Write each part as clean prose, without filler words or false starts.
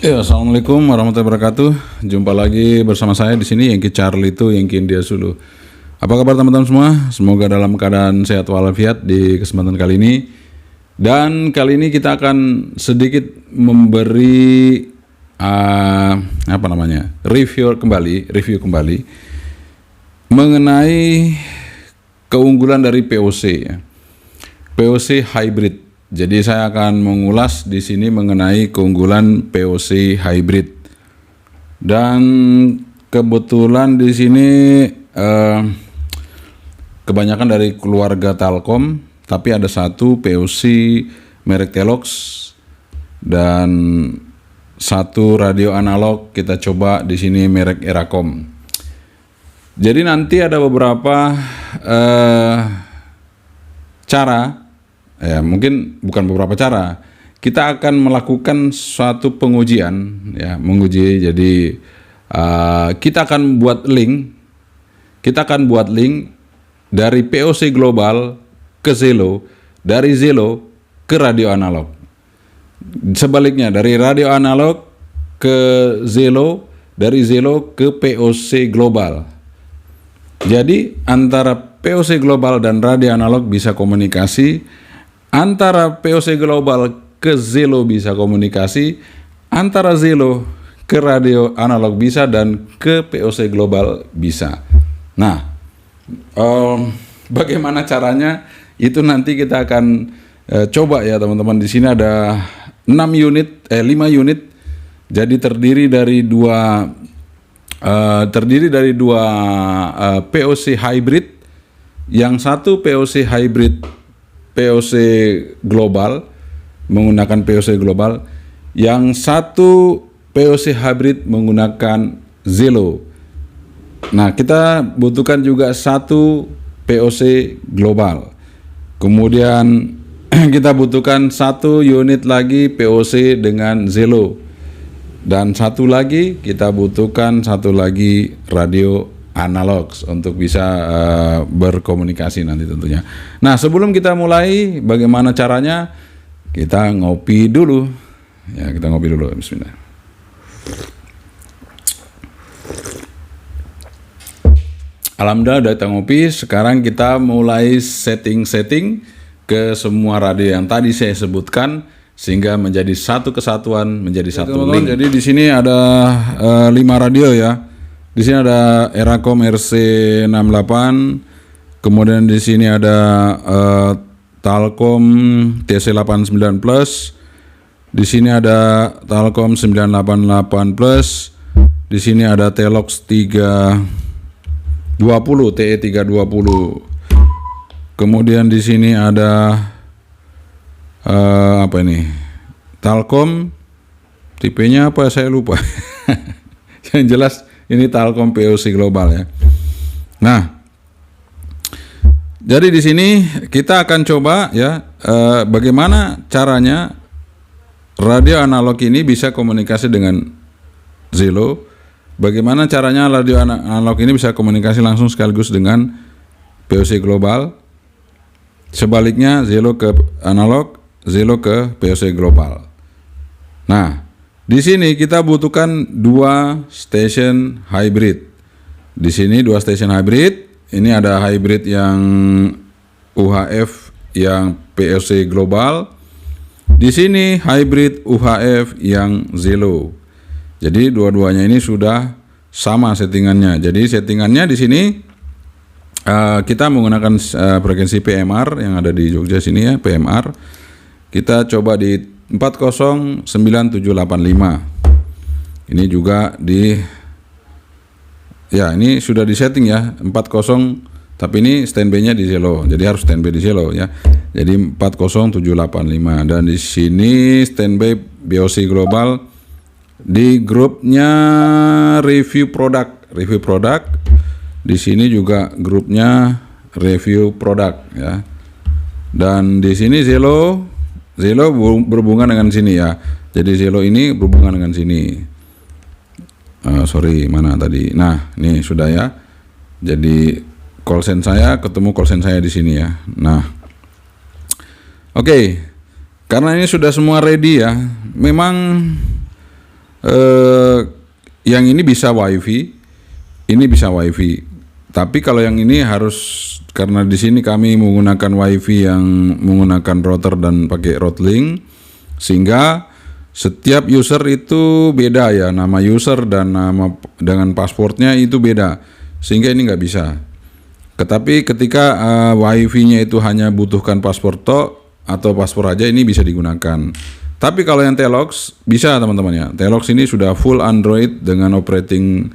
Ya, assalamualaikum warahmatullahi wabarakatuh. Jumpa lagi bersama saya di sini Yengki Charlie itu Yengki India Sulu. Apa kabar teman-teman semua? Semoga dalam keadaan sehat walafiat di kesempatan kali ini. Dan kali ini kita akan sedikit memberi review kembali mengenai keunggulan dari POC ya. POC hybrid. Jadi saya akan mengulas di sini mengenai keunggulan POC hybrid. Dan kebetulan di sini kebanyakan dari keluarga Telkom, tapi ada satu POC merek Telox dan satu radio analog kita coba di sini merek Eracom. Jadi nanti ada beberapa cara. Ya, mungkin bukan beberapa cara. Kita akan melakukan suatu pengujian, ya, menguji. Jadi kita akan buat link. Kita akan buat link dari POC global ke Zelo, dari Zelo ke radio analog. Sebaliknya dari radio analog ke Zelo, dari Zelo ke POC global. Jadi antara POC global dan radio analog bisa komunikasi. Antara POC global ke Zelo bisa komunikasi, antara Zelo ke radio analog bisa, dan ke POC global bisa. Nah, bagaimana caranya? Itu nanti kita akan coba ya teman-teman. Di sini ada 5 unit. Jadi terdiri dari dua POC hybrid. Yang satu POC hybrid POC global, menggunakan POC global, yang satu POC hybrid menggunakan Zelo. Nah, kita butuhkan juga satu POC global. Kemudian kita butuhkan satu unit lagi POC dengan Zelo. Dan kita butuhkan satu lagi radio analog untuk bisa berkomunikasi nanti tentunya. Nah, sebelum kita mulai, bagaimana caranya? Kita ngopi dulu. Ya, kita ngopi dulu. Bismillah. Alhamdulillah udah kita ngopi. Sekarang kita mulai setting ke semua radio yang tadi saya sebutkan sehingga menjadi satu kesatuan, menjadi satu link. Jadi di sini ada 5 radio ya. Di sini ada Eracom RC68, kemudian di sini ada Telkom TC89 Plus, di sini ada Telkom 988 Plus, di sini ada Telox 320 TE320, kemudian di sini ada Telkom, tipenya apa saya lupa. Yang jelas ini Telkom POC global ya. Nah, jadi di sini kita akan coba ya bagaimana caranya radio analog ini bisa komunikasi dengan Zelo. Bagaimana caranya radio analog ini bisa komunikasi langsung sekaligus dengan POC global. Sebaliknya Zelo ke analog, Zelo ke POC global. Nah, di sini kita butuhkan 2 station hybrid. Di sini 2 station hybrid. Ini ada hybrid yang UHF yang POC global. Di sini hybrid UHF yang Zelo. Jadi dua-duanya ini sudah sama settingannya. Jadi settingannya di sini kita menggunakan frekuensi PMR yang ada di Jogja sini ya, PMR. Kita coba di 409785. Ini juga ini sudah disetting ya 40, tapi ini standby-nya di Zelo. Jadi harus standby di Zelo ya. Jadi 40785, dan di sini standby POC global di grupnya review produk. Di sini juga grupnya review produk ya. Dan di sini Zelo berhubungan dengan sini ya. Jadi Zelo ini berhubungan dengan sini. Mana tadi? Nah, ini sudah ya. Jadi call sign saya ketemu call sign saya di sini ya. Nah, oke. Karena ini sudah semua ready ya. Memang yang ini bisa WiFi, ini bisa WiFi. Tapi kalau yang ini harus, karena di sini kami menggunakan WiFi yang menggunakan router dan pakai Roadlink, sehingga setiap user itu beda ya, nama user dan nama dengan passwordnya itu beda, sehingga ini nggak bisa. Tetapi ketika WiFi-nya itu hanya butuhkan password atau password aja, ini bisa digunakan. Tapi kalau yang Telox bisa teman-teman ya. Telox ini sudah full Android dengan operating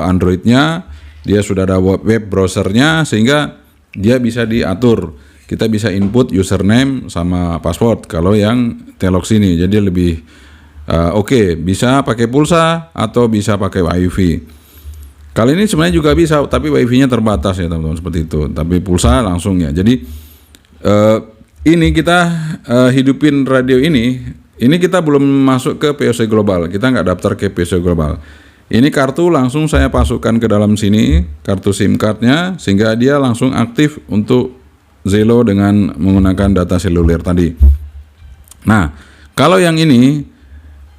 Android-nya, dia sudah ada web browsernya, sehingga dia bisa diatur. Kita bisa input username sama password kalau yang Telox ini. Jadi lebih oke, bisa pakai pulsa atau bisa pakai WiFi. Kali ini sebenarnya juga bisa, tapi WiFi-nya terbatas ya teman-teman, seperti itu. Tapi pulsa langsung ya. Jadi ini kita hidupin radio ini kita belum masuk ke POC Global. Kita nggak daftar ke POC Global. Ini kartu langsung saya masukkan ke dalam sini, kartu SIM cardnya, sehingga dia langsung aktif untuk Zelo dengan menggunakan data seluler tadi. Nah, kalau yang ini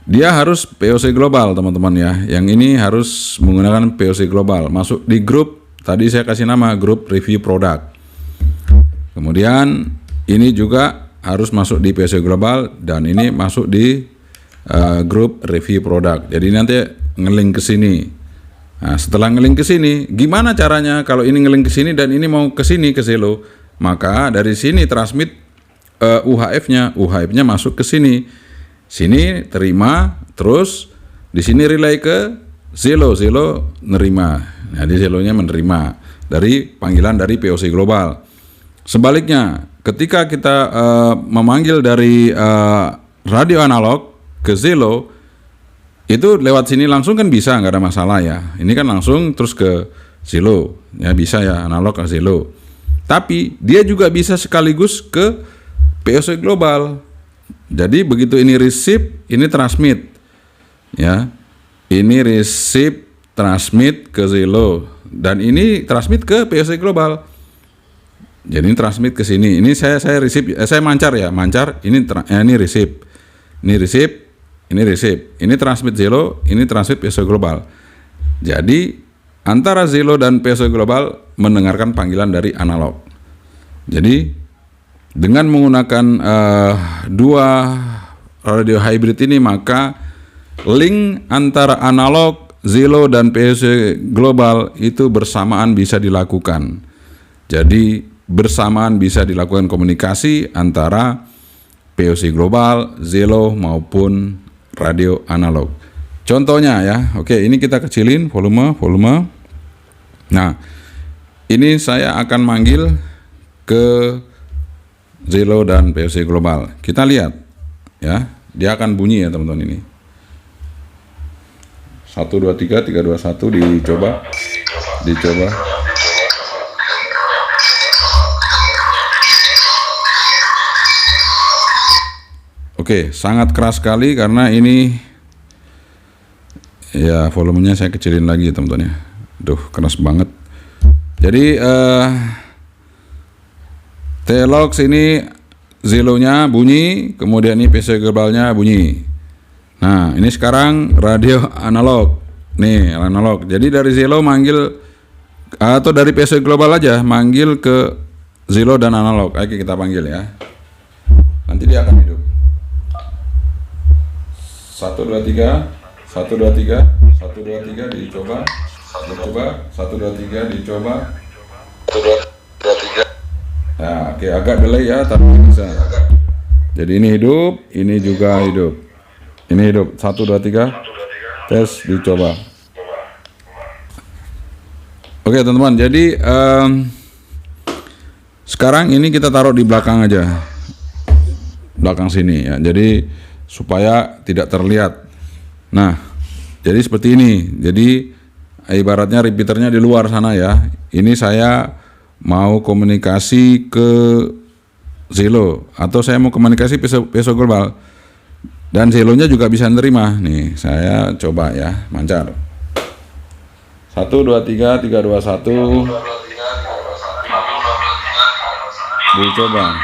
dia harus POC Global teman-teman ya. Yang ini harus menggunakan POC Global. Masuk di grup, tadi saya kasih nama grup review produk. Kemudian ini juga harus masuk di POC Global, dan ini masuk di grup review produk. Jadi nanti ngelink ke sini. Nah, setelah ngelink ke sini, gimana caranya kalau ini ngelink ke sini dan ini mau ke sini ke Zelo? Maka dari sini transmit UHF-nya masuk ke sini. Sini terima, terus di sini relay ke Zelo nerima. Nah, di Zelonya menerima dari panggilan dari POC Global. Sebaliknya, ketika kita memanggil dari radio analog ke Zelo, itu lewat sini langsung kan bisa, nggak ada masalah ya. Ini kan langsung terus ke Zelo, ya bisa ya, analog ke Zelo. Tapi dia juga bisa sekaligus ke POC Global. Jadi begitu ini receive, ini transmit, ya. Ini receive, transmit ke Zelo, dan ini transmit ke POC Global. Jadi ini transmit ke sini. Ini saya receive, saya mancar ya, mancar. Ini receive, ini receive, ini receive. Ini transmit Zelo, ini transmit POC Global. Jadi antara Zelo dan POC Global mendengarkan panggilan dari analog. Jadi dengan menggunakan dua radio hybrid ini, maka link antara analog, Zelo dan POC Global itu bersamaan bisa dilakukan. Jadi bersamaan bisa dilakukan komunikasi antara POC Global, Zelo maupun radio analog. Contohnya ya, oke, ini kita kecilin volume. Nah, ini saya akan manggil ke Zelo dan POC Global. Kita lihat ya, dia akan bunyi ya teman-teman ini. 1 2 3 3 2 1 dicoba. Oke, sangat keras sekali karena ini ya, volumenya saya kecilin lagi teman-teman ya. Duh, keras banget. Jadi Telox ini Zelonya bunyi, kemudian ini POC Globalnya bunyi. Nah, ini sekarang radio analog. Nih, analog. Jadi dari Zelo manggil, atau dari POC Global aja manggil ke Zelo dan analog. Oke, kita panggil ya. Nanti dia akan hidup. 1 2 3 1 2 3 1 2 3 dicoba 1 2 3 dicoba 1 2 3. Nah, oke, agak delay ya, tapi bisa. Jadi ini hidup, ini juga hidup. Ini hidup. 1 2 3 tes, dicoba. Oke teman-teman, jadi sekarang ini kita taruh di belakang aja, belakang sini ya. Jadi supaya tidak terlihat. Nah, jadi seperti ini. Jadi ibaratnya repeaternya di luar sana ya. Ini saya mau komunikasi ke Zelo, atau saya mau komunikasi POC Global, dan Zelonya juga bisa nerima. Nih, saya coba ya, mancar. 1 2 3 3 2 1. Dicoba.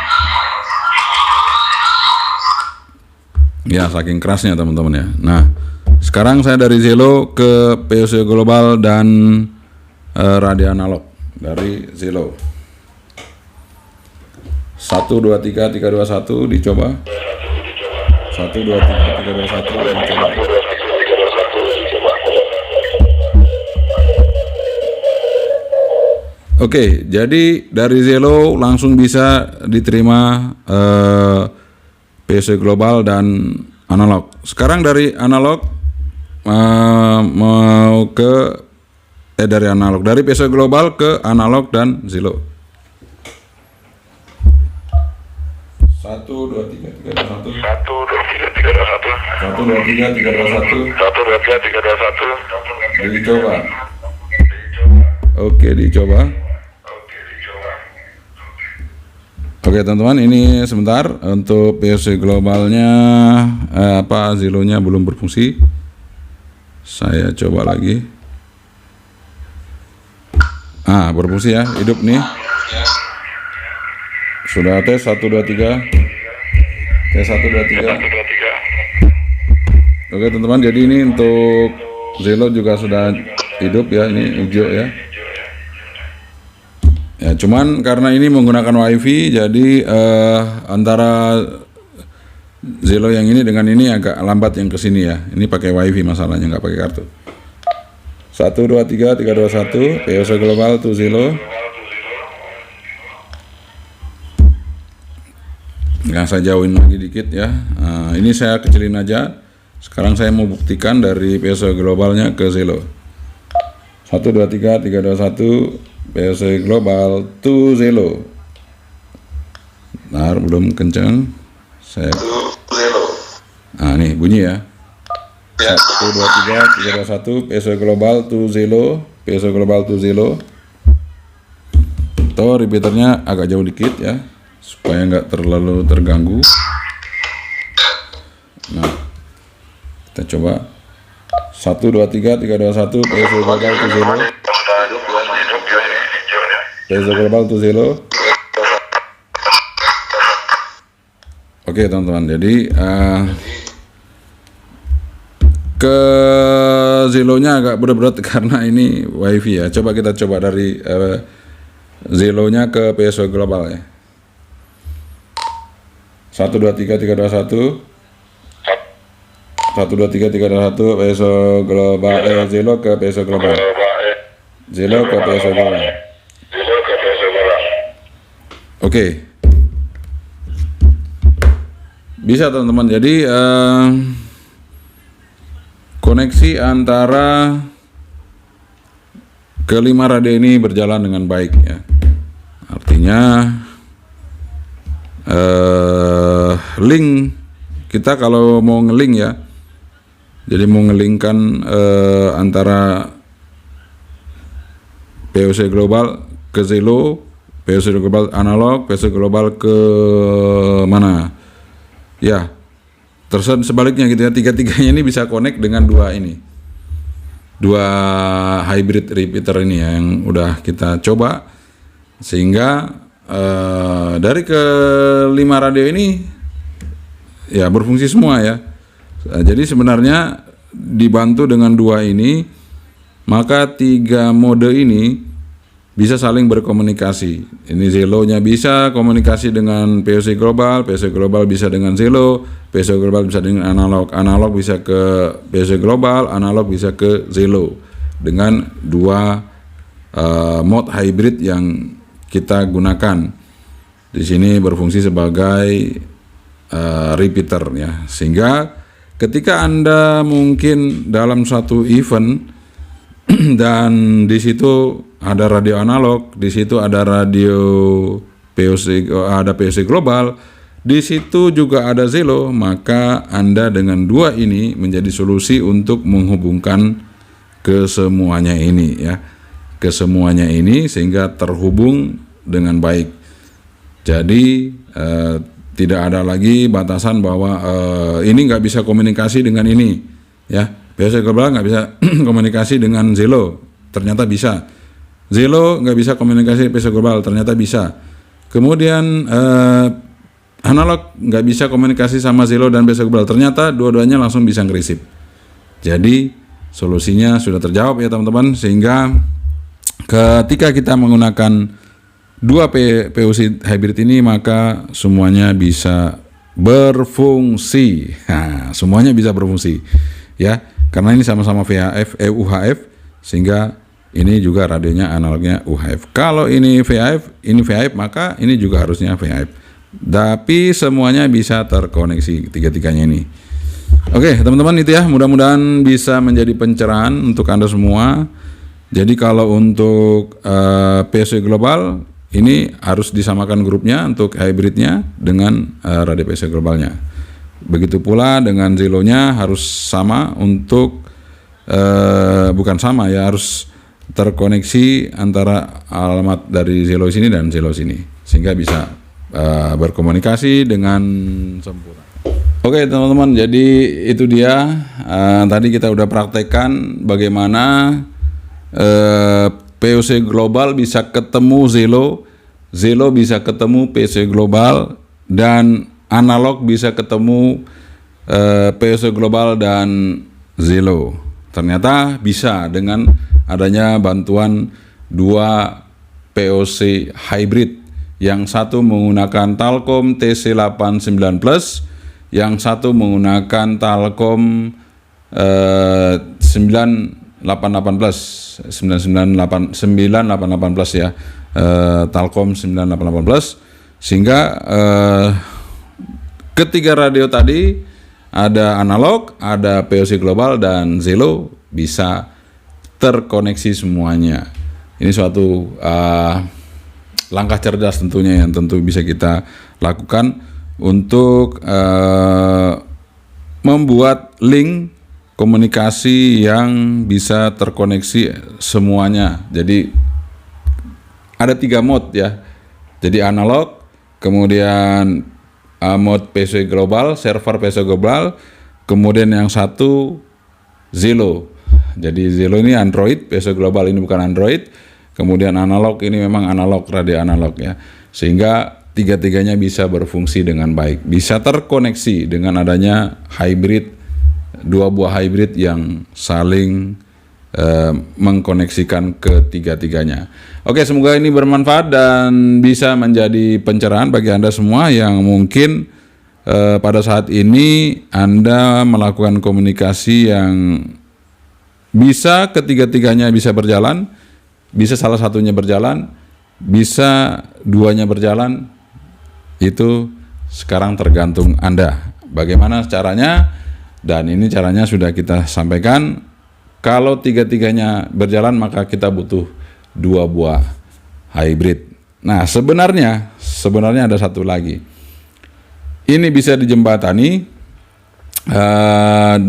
Ya, saking kerasnya teman-teman ya. Nah, Sekarang saya dari Zelo ke POC global dan radio analog dari Zelo. 1 2 3 3 2 1 dicoba. 1 2 3 3 2 1 dicoba. Oke, jadi dari Zelo langsung bisa diterima POC global dan analog. Sekarang dari analog mau ke dari analog, dari POC global ke analog dan Zelo. 1 2 3 3 2 1 1 2 3 3 2 1 1 2 3 3 2 1 dicoba. Oke, dicoba. Oke teman-teman, ini sebentar untuk POC globalnya Zelonya belum berfungsi. Saya coba lagi. Berfungsi ya, hidup nih. Sudah tes 1 2 3. Tes 1 2 3. Oke teman-teman, jadi ini untuk Zelo juga sudah hidup ya, ini hijau ya. Ya, cuman karena ini menggunakan WiFi, jadi antara Zelo yang ini dengan ini agak lambat yang kesini ya. Ini pakai WiFi masalahnya, nggak pakai kartu. 1 2 3 3 2 1 POC global to Zelo. Nah, saya jauhin lagi dikit ya. Ini saya kecilin aja. Sekarang saya mau buktikan dari POC globalnya ke Zelo. 1 2 3 3 2 1 POC global to Zelo. Nah, belum kenceng. Saya nih bunyi ya. 1 2 3 3 2 1 POC global to Zelo. POC global to Zelo. Tuh repeaternya agak jauh dikit ya, supaya nggak terlalu terganggu. Nah, kita coba 1 2 3 3 2 1 POC global to Zelo. POC global to Zelo. Oke teman-teman, jadi ke Zelonya agak berat-berat karena ini WiFi ya. Coba kita coba dari Zelonya ke POC global ya. 1 2 3 3 2 1. 1 2 3 3 2 1 POC global Zelo ke POC global. Zelo ke POC global. Oke. Bisa teman-teman. Jadi koneksi antara kelima radio ini berjalan dengan baik ya. Artinya link kita kalau mau ngelink ya, jadi mau ngelingkan antara POC global ke Zelo, POC global analog, POC global ke mana ya, terus sebaliknya gitu ya. Tiga-tiganya ini bisa connect dengan dua hybrid repeater ini ya, yang udah kita coba, sehingga dari kelima radio ini ya berfungsi semua ya. Jadi sebenarnya dibantu dengan dua ini, maka tiga mode ini bisa saling berkomunikasi. Ini Zelonya bisa komunikasi dengan POC global, POC global bisa dengan Zelo, POC global bisa dengan analog, analog bisa ke POC global, analog bisa ke Zelo, dengan dua mode hybrid yang kita gunakan. Di sini berfungsi sebagai repeater ya, sehingga ketika Anda mungkin dalam satu event dan di situ ada radio analog, di situ ada radio POC, ada POC global, di situ juga ada Zelo, maka Anda dengan dua ini menjadi solusi untuk menghubungkan kesemuanya ini ya, kesemuanya ini sehingga terhubung dengan baik. Jadi tidak ada lagi batasan bahwa ini nggak bisa komunikasi dengan ini ya. POC global nggak bisa komunikasi dengan Zelo, ternyata bisa. Zelo nggak bisa komunikasi POC global, ternyata bisa. Kemudian analog nggak bisa komunikasi sama Zelo dan POC global, ternyata dua-duanya langsung bisa ngerisip. Jadi solusinya sudah terjawab ya teman-teman, sehingga ketika kita menggunakan dua POC hybrid ini maka semuanya bisa berfungsi. Nah, semuanya bisa berfungsi ya, karena ini sama-sama UHF, sehingga ini juga radionya analognya UHF. Kalau ini VHF, maka ini juga harusnya VHF. Tapi semuanya bisa terkoneksi tiga-tiganya ini. Oke, teman-teman, itu ya, mudah-mudahan bisa menjadi pencerahan untuk Anda semua. Jadi kalau untuk POC global ini harus disamakan grupnya untuk hybridnya dengan radio POC globalnya. Begitu pula dengan Zelo-nya harus sama untuk bukan sama ya, harus terkoneksi antara alamat dari Zelo sini dan Zelo sini, sehingga bisa berkomunikasi dengan sempurna. Oke teman-teman, jadi itu dia tadi kita udah praktekkan bagaimana POC global bisa ketemu Zelo bisa ketemu POC global, dan analog bisa ketemu POC global dan Zelo. Ternyata bisa dengan adanya bantuan dua POC hybrid, yang satu menggunakan Talcom TC89 Plus, yang satu menggunakan Talcom 988 Plus, 988 Plus ya, Talcom 988 Plus, sehingga ketiga radio tadi ada analog, ada POC global dan Zelo bisa terkoneksi semuanya. Ini suatu langkah cerdas tentunya yang tentu bisa kita lakukan untuk membuat link komunikasi yang bisa terkoneksi semuanya. Jadi ada 3 mode ya. Jadi analog, kemudian mode POC global, server POC global, kemudian yang satu Zelo. Jadi Zelo ini Android, POC global ini bukan Android. Kemudian analog ini memang analog, radio analog ya. Sehingga tiga-tiganya bisa berfungsi dengan baik, bisa terkoneksi dengan adanya hybrid, dua buah hybrid yang saling mengkoneksikan ketiga-tiganya. Oke, semoga ini bermanfaat dan bisa menjadi pencerahan bagi Anda semua yang mungkin pada saat ini Anda melakukan komunikasi yang bisa ketiga-tiganya bisa berjalan, bisa salah satunya berjalan, bisa duanya berjalan. Itu sekarang tergantung Anda bagaimana caranya, dan ini caranya sudah kita sampaikan. Kalau tiga-tiganya berjalan maka kita butuh 2 buah hybrid. Nah, sebenarnya ada satu lagi. Ini bisa dijembatani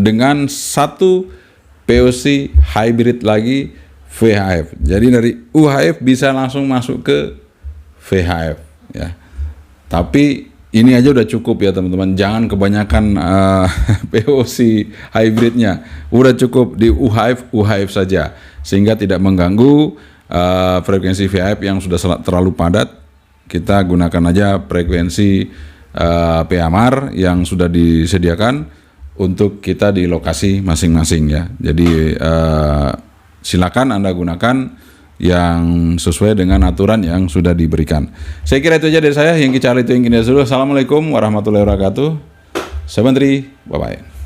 dengan satu POC hybrid lagi VHF. Jadi dari UHF bisa langsung masuk ke VHF ya. Tapi ini aja udah cukup ya teman-teman. Jangan kebanyakan POC hybridnya. Udah cukup di UHF saja, sehingga tidak mengganggu frekuensi VHF yang sudah terlalu padat. Kita gunakan aja frekuensi PAMR yang sudah disediakan untuk kita di lokasi masing-masing ya. Jadi silakan Anda gunakan yang sesuai dengan aturan yang sudah diberikan. Saya kira itu aja dari saya. Yang Charlie itu yang kini dulu. Assalamualaikum warahmatullahi wabarakatuh. Saya Menteri, bye-bye.